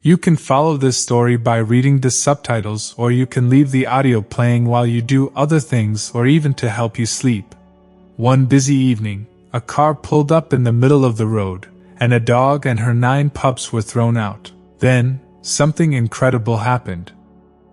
You can follow this story by reading the subtitles, or you can leave the audio playing while you do other things, or even to help you sleep. One busy evening, a car pulled up in the middle of the road, and a dog and her 9 pups were thrown out. Then, something incredible happened.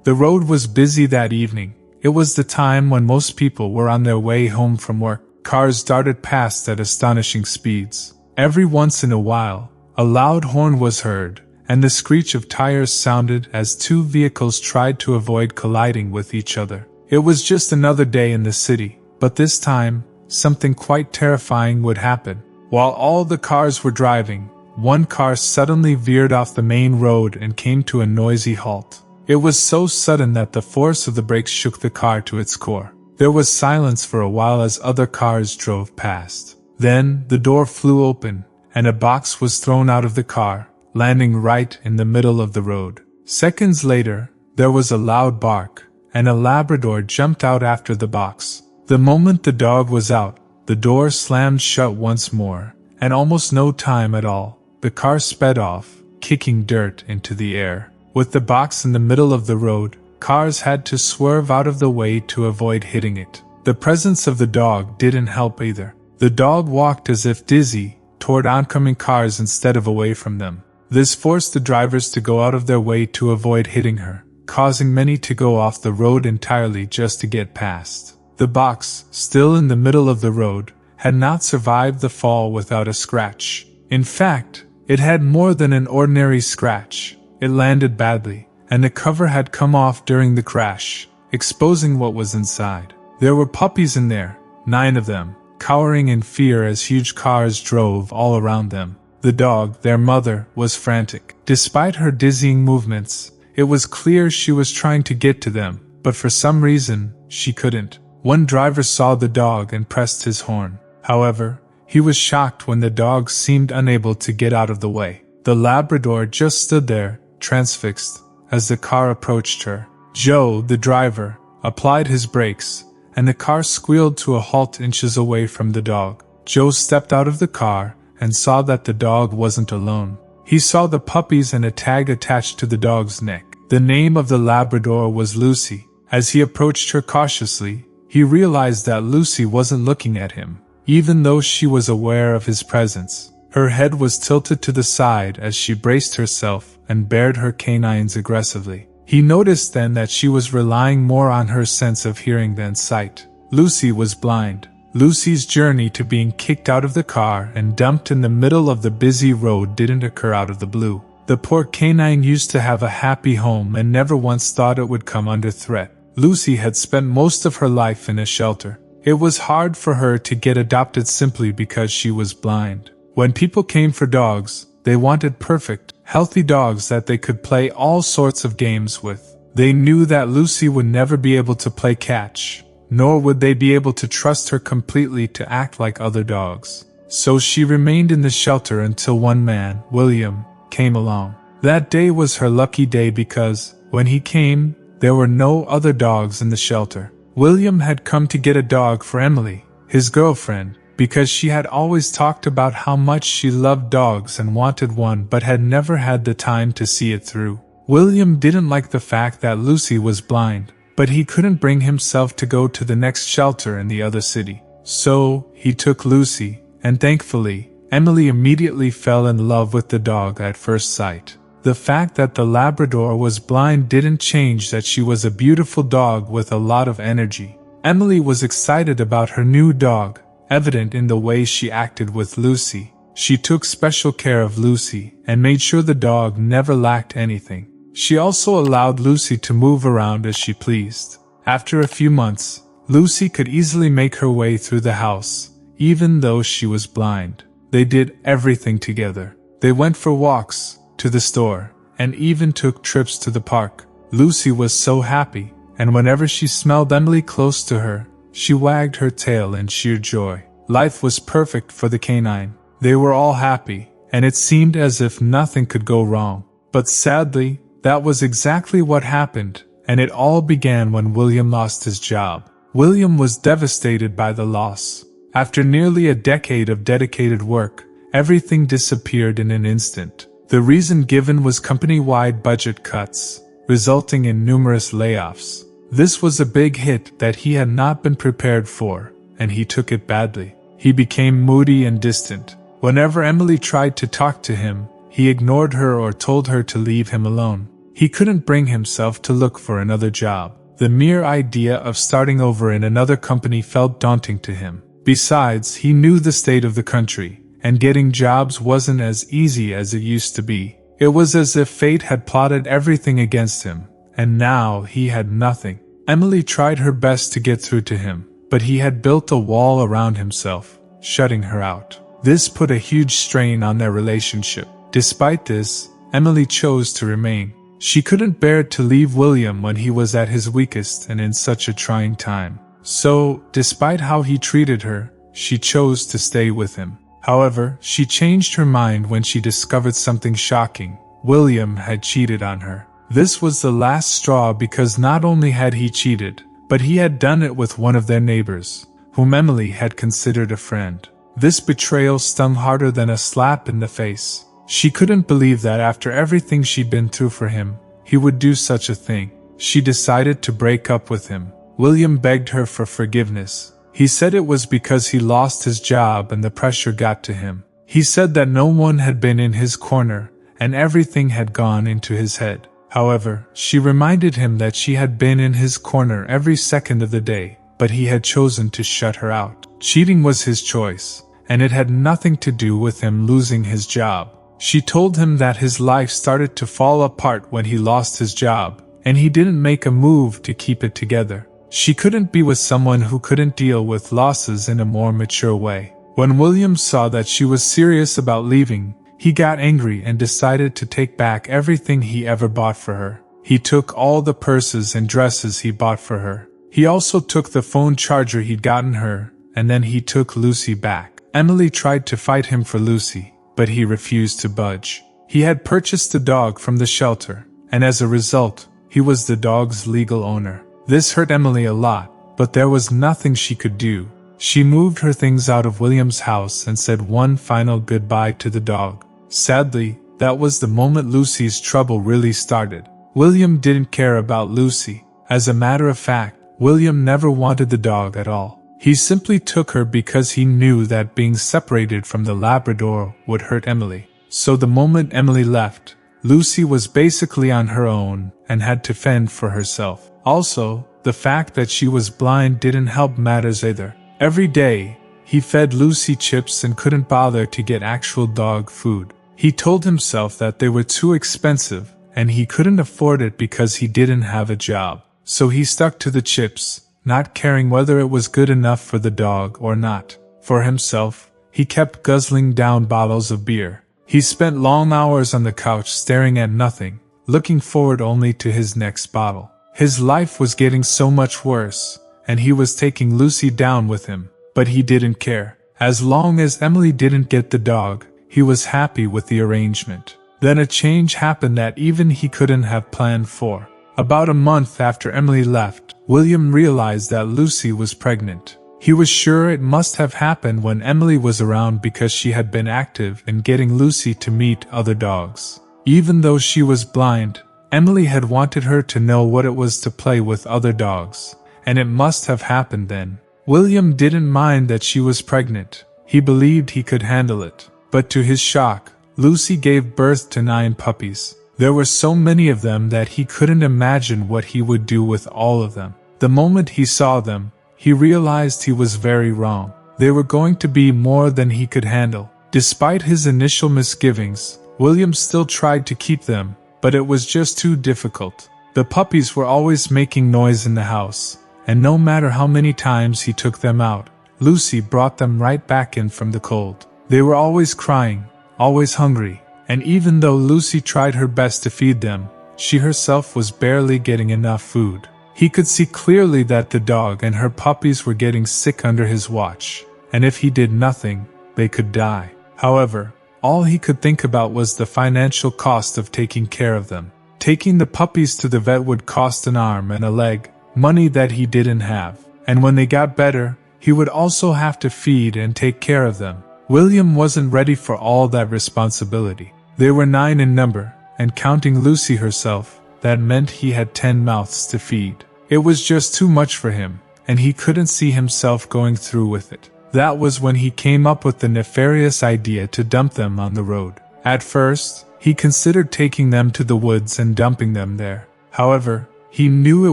The road was busy that evening. It was the time when most people were on their way home from work. Cars darted past at astonishing speeds. Every once in a while, a loud horn was heard, and the screech of tires sounded as 2 vehicles tried to avoid colliding with each other. It was just another day in the city, but this time, something quite terrifying would happen. While all the cars were driving, one car suddenly veered off the main road and came to a noisy halt. It was so sudden that the force of the brakes shook the car to its core. There was silence for a while as other cars drove past. Then, the door flew open, and a box was thrown out of the car, landing right in the middle of the road. Seconds later, there was a loud bark, and a Labrador jumped out after the box. The moment the dog was out, the door slammed shut once more, and almost no time at all, the car sped off, kicking dirt into the air. With the box in the middle of the road, cars had to swerve out of the way to avoid hitting it. The presence of the dog didn't help either. The dog walked as if dizzy, toward oncoming cars instead of away from them. This forced the drivers to go out of their way to avoid hitting her, causing many to go off the road entirely just to get past. The box, still in the middle of the road, had not survived the fall without a scratch. In fact, it had more than an ordinary scratch. It landed badly, and the cover had come off during the crash, exposing what was inside. There were puppies in there, 9 of them, cowering in fear as huge cars drove all around them. The dog, their mother, was frantic. Despite her dizzying movements, it was clear she was trying to get to them, but for some reason, she couldn't. One driver saw the dog and pressed his horn. However, he was shocked when the dog seemed unable to get out of the way. The Labrador just stood there, transfixed, as the car approached her. Joe, the driver, applied his brakes, and the car squealed to a halt inches away from the dog. Joe stepped out of the car and saw that the dog wasn't alone. He saw the puppies and a tag attached to the dog's neck. The name of the Labrador was Lucy. As he approached her cautiously, he realized that Lucy wasn't looking at him, even though she was aware of his presence. Her head was tilted to the side as she braced herself and bared her canines aggressively. He noticed then that she was relying more on her sense of hearing than sight. Lucy was blind. Lucy's journey to being kicked out of the car and dumped in the middle of the busy road didn't occur out of the blue. The poor canine used to have a happy home and never once thought it would come under threat. Lucy had spent most of her life in a shelter. It was hard for her to get adopted simply because she was blind. When people came for dogs, they wanted perfect, healthy dogs that they could play all sorts of games with. They knew that Lucy would never be able to play catch, nor would they be able to trust her completely to act like other dogs. So she remained in the shelter until one man, William, came along. That day was her lucky day because, when he came, there were no other dogs in the shelter. William had come to get a dog for Emily, his girlfriend, because she had always talked about how much she loved dogs and wanted one but had never had the time to see it through. William didn't like the fact that Lucy was blind, but he couldn't bring himself to go to the next shelter in the other city. So, he took Lucy, and thankfully, Emily immediately fell in love with the dog at first sight. The fact that the Labrador was blind didn't change that she was a beautiful dog with a lot of energy. Emily was excited about her new dog, evident in the way she acted with Lucy. She took special care of Lucy and made sure the dog never lacked anything. She also allowed Lucy to move around as she pleased. After a few months, Lucy could easily make her way through the house, even though she was blind. They did everything together. They went for walks, to the store, and even took trips to the park. Lucy was so happy, and whenever she smelled Emily close to her, she wagged her tail in sheer joy. Life was perfect for the canine. They were all happy, and it seemed as if nothing could go wrong. But sadly, that was exactly what happened, and it all began when William lost his job. William was devastated by the loss. After nearly a decade of dedicated work, everything disappeared in an instant. The reason given was company-wide budget cuts, resulting in numerous layoffs. This was a big hit that he had not been prepared for, and he took it badly. He became moody and distant. Whenever Emily tried to talk to him, he ignored her or told her to leave him alone. He couldn't bring himself to look for another job. The mere idea of starting over in another company felt daunting to him. Besides, he knew the state of the country, and getting jobs wasn't as easy as it used to be. It was as if fate had plotted everything against him, and now he had nothing. Emily tried her best to get through to him, but he had built a wall around himself, shutting her out. This put a huge strain on their relationship. Despite this, Emily chose to remain. She couldn't bear to leave William when he was at his weakest and in such a trying time. So, despite how he treated her, she chose to stay with him. However, she changed her mind when she discovered something shocking. William had cheated on her. This was the last straw because not only had he cheated, but he had done it with one of their neighbors, whom Emily had considered a friend. This betrayal stung harder than a slap in the face. She couldn't believe that after everything she'd been through for him, he would do such a thing. She decided to break up with him. William begged her for forgiveness. He said it was because he lost his job and the pressure got to him. He said that no one had been in his corner and everything had gone into his head. However, she reminded him that she had been in his corner every second of the day, but he had chosen to shut her out. Cheating was his choice, and it had nothing to do with him losing his job. She told him that his life started to fall apart when he lost his job, and he didn't make a move to keep it together. She couldn't be with someone who couldn't deal with losses in a more mature way. When William saw that she was serious about leaving, he got angry and decided to take back everything he ever bought for her. He took all the purses and dresses he bought for her. He also took the phone charger he'd gotten her, and then he took Lucy back. Emily tried to fight him for Lucy, but he refused to budge. He had purchased the dog from the shelter, and as a result, he was the dog's legal owner. This hurt Emily a lot, but there was nothing she could do. She moved her things out of William's house and said one final goodbye to the dog. Sadly, that was the moment Lucy's trouble really started. William didn't care about Lucy. As a matter of fact, William never wanted the dog at all. He simply took her because he knew that being separated from the Labrador would hurt Emily. So the moment Emily left, Lucy was basically on her own and had to fend for herself. Also, the fact that she was blind didn't help matters either. Every day, he fed Lucy chips and couldn't bother to get actual dog food. He told himself that they were too expensive and he couldn't afford it because he didn't have a job. So he stuck to the chips, not caring whether it was good enough for the dog or not. For himself, he kept guzzling down bottles of beer. He spent long hours on the couch staring at nothing, looking forward only to his next bottle. His life was getting so much worse, and he was taking Lucy down with him, but he didn't care. As long as Emily didn't get the dog, he was happy with the arrangement. Then a change happened that even he couldn't have planned for. About a month after Emily left, William realized that Lucy was pregnant. He was sure it must have happened when Emily was around because she had been active in getting Lucy to meet other dogs. Even though she was blind, Emily had wanted her to know what it was to play with other dogs, and it must have happened then. William didn't mind that she was pregnant. He believed he could handle it. But to his shock, Lucy gave birth to 9 puppies. There were so many of them that he couldn't imagine what he would do with all of them. The moment he saw them, he realized he was very wrong. They were going to be more than he could handle. Despite his initial misgivings, William still tried to keep them, but it was just too difficult. The puppies were always making noise in the house, and no matter how many times he took them out, Lucy brought them right back in from the cold. They were always crying, always hungry, and even though Lucy tried her best to feed them, she herself was barely getting enough food. He could see clearly that the dog and her puppies were getting sick under his watch, and if he did nothing, they could die. However, all he could think about was the financial cost of taking care of them. Taking the puppies to the vet would cost an arm and a leg, money that he didn't have, and when they got better, he would also have to feed and take care of them. William wasn't ready for all that responsibility. They were 9 in number, and counting Lucy herself, that meant he had 10 mouths to feed. It was just too much for him, and he couldn't see himself going through with it. That was when he came up with the nefarious idea to dump them on the road. At first, he considered taking them to the woods and dumping them there. However, he knew it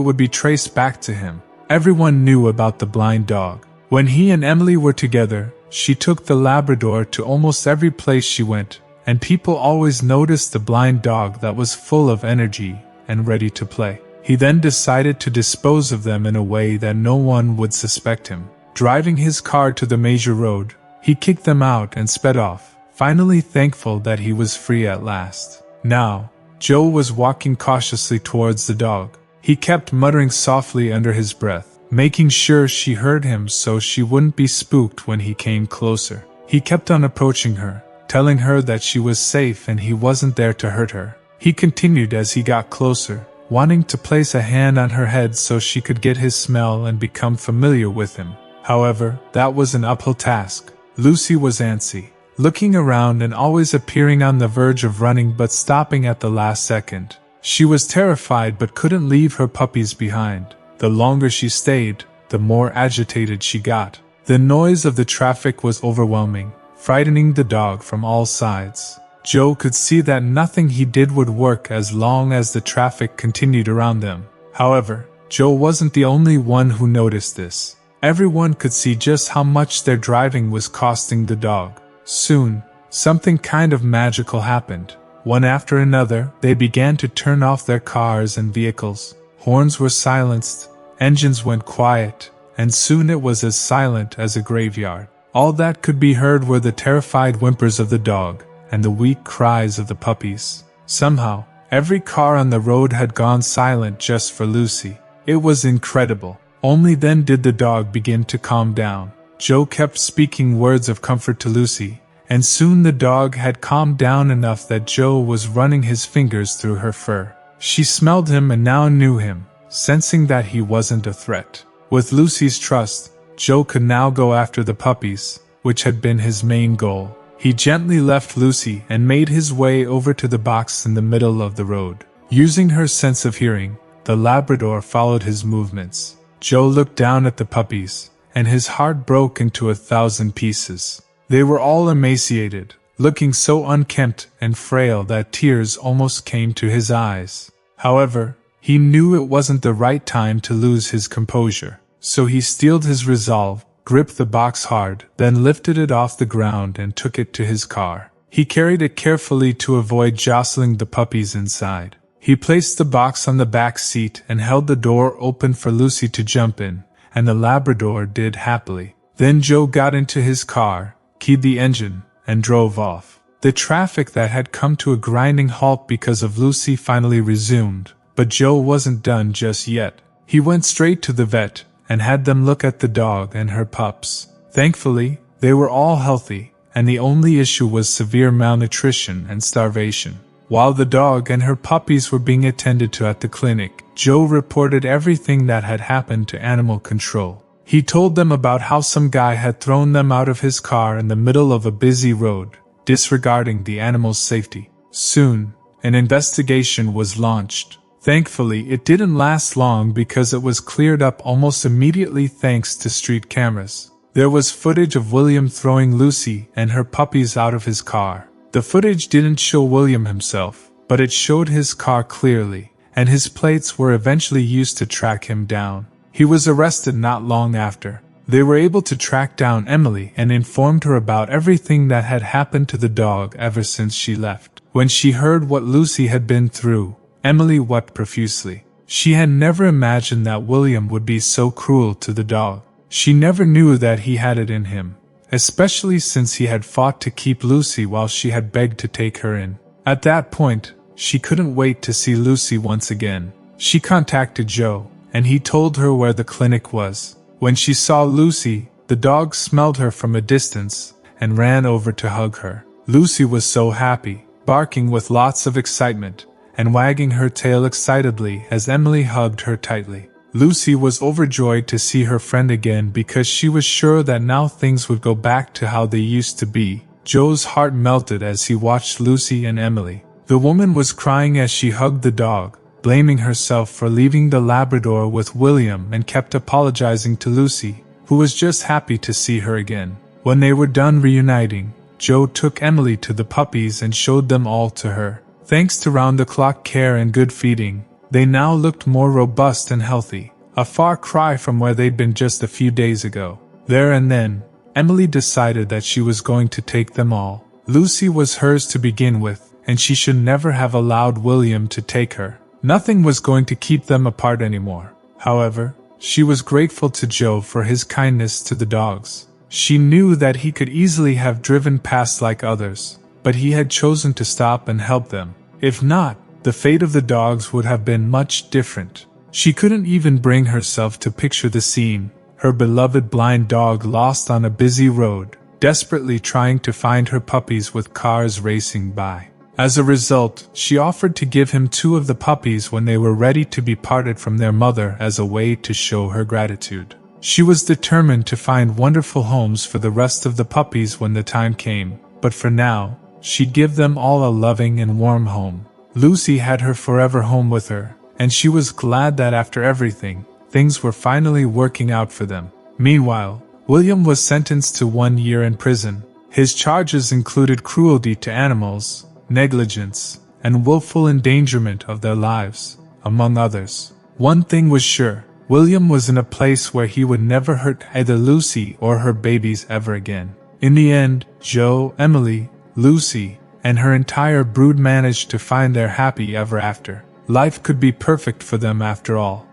would be traced back to him. Everyone knew about the blind dog. When he and Emily were together, she took the Labrador to almost every place she went, and people always noticed the blind dog that was full of energy and ready to play. He then decided to dispose of them in a way that no one would suspect him. Driving his car to the major road, he kicked them out and sped off, finally thankful that he was free at last. Now, Joe was walking cautiously towards the dog. He kept muttering softly under his breath, making sure she heard him so she wouldn't be spooked when he came closer. He kept on approaching her, telling her that she was safe and he wasn't there to hurt her. He continued as he got closer, wanting to place a hand on her head so she could get his smell and become familiar with him. However, that was an uphill task. Lucy was antsy, looking around and always appearing on the verge of running but stopping at the last second. She was terrified but couldn't leave her puppies behind. The longer she stayed, the more agitated she got. The noise of the traffic was overwhelming, frightening the dog from all sides. Joe could see that nothing he did would work as long as the traffic continued around them. However, Joe wasn't the only one who noticed this. Everyone could see just how much their driving was costing the dog. Soon, something kind of magical happened. One after another, they began to turn off their cars and vehicles. Horns were silenced, engines went quiet, and soon it was as silent as a graveyard. All that could be heard were the terrified whimpers of the dog and the weak cries of the puppies. Somehow, every car on the road had gone silent just for Lucy. It was incredible. Only then did the dog begin to calm down. Joe kept speaking words of comfort to Lucy, and soon the dog had calmed down enough that Joe was running his fingers through her fur. She smelled him and now knew him, sensing that he wasn't a threat. With Lucy's trust, Joe could now go after the puppies, which had been his main goal. He gently left Lucy and made his way over to the box in the middle of the road. Using her sense of hearing, the Labrador followed his movements. Joe looked down at the puppies, and his heart broke into 1,000 pieces. They were all emaciated, looking so unkempt and frail that tears almost came to his eyes. However, he knew it wasn't the right time to lose his composure, so he steeled his resolve, gripped the box hard, then lifted it off the ground and took it to his car. He carried it carefully to avoid jostling the puppies inside. He placed the box on the back seat and held the door open for Lucy to jump in, and the Labrador did happily. Then Joe got into his car, keyed the engine, and drove off. The traffic that had come to a grinding halt because of Lucy finally resumed, but Joe wasn't done just yet. He went straight to the vet and had them look at the dog and her pups. Thankfully, they were all healthy, and the only issue was severe malnutrition and starvation. While the dog and her puppies were being attended to at the clinic, Joe reported everything that had happened to animal control. He told them about how some guy had thrown them out of his car in the middle of a busy road, disregarding the animals' safety. Soon, an investigation was launched. Thankfully, it didn't last long because it was cleared up almost immediately thanks to street cameras. There was footage of William throwing Lucy and her puppies out of his car. The footage didn't show William himself, but it showed his car clearly, and his plates were eventually used to track him down. He was arrested not long after. They were able to track down Emily and informed her about everything that had happened to the dog ever since she left. When she heard what Lucy had been through, Emily wept profusely. She had never imagined that William would be so cruel to the dog. She never knew that he had it in him, especially since he had fought to keep Lucy while she had begged to take her in. At that point, she couldn't wait to see Lucy once again. She contacted Joe, and he told her where the clinic was. When she saw Lucy, the dog smelled her from a distance and ran over to hug her. Lucy was so happy, barking with lots of excitement, and wagging her tail excitedly as Emily hugged her tightly. Lucy was overjoyed to see her friend again because she was sure that now things would go back to how they used to be. Joe's heart melted as he watched Lucy and Emily. The woman was crying as she hugged the dog, blaming herself for leaving the Labrador with William, and kept apologizing to Lucy, who was just happy to see her again. When they were done reuniting, Joe took Emily to the puppies and showed them all to her. Thanks to round-the-clock care and good feeding, they now looked more robust and healthy, a far cry from where they'd been just a few days ago. There and then, Emily decided that she was going to take them all. Lucy was hers to begin with, and she should never have allowed William to take her. Nothing was going to keep them apart anymore. However, she was grateful to Joe for his kindness to the dogs. She knew that he could easily have driven past like others, but he had chosen to stop and help them. If not, the fate of the dogs would have been much different. She couldn't even bring herself to picture the scene, her beloved blind dog lost on a busy road, desperately trying to find her puppies with cars racing by. As a result, she offered to give him 2 of the puppies when they were ready to be parted from their mother as a way to show her gratitude. She was determined to find wonderful homes for the rest of the puppies when the time came, but for now, she'd give them all a loving and warm home. Lucy had her forever home with her, and she was glad that after everything, things were finally working out for them. Meanwhile, William was sentenced to 1 year in prison. His charges included cruelty to animals, negligence, and willful endangerment of their lives, among others. One thing was sure, William was in a place where he would never hurt either Lucy or her babies ever again. In the end, Joe, Emily, Lucy, and her entire brood managed to find their happy ever after. Life could be perfect for them after all.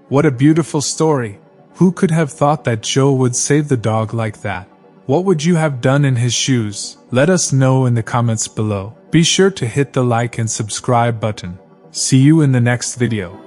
What a beautiful story! Who could have thought that Joe would save the dog like that? What would you have done in his shoes? Let us know in the comments below. Be sure to hit the like and subscribe button. See you in the next video.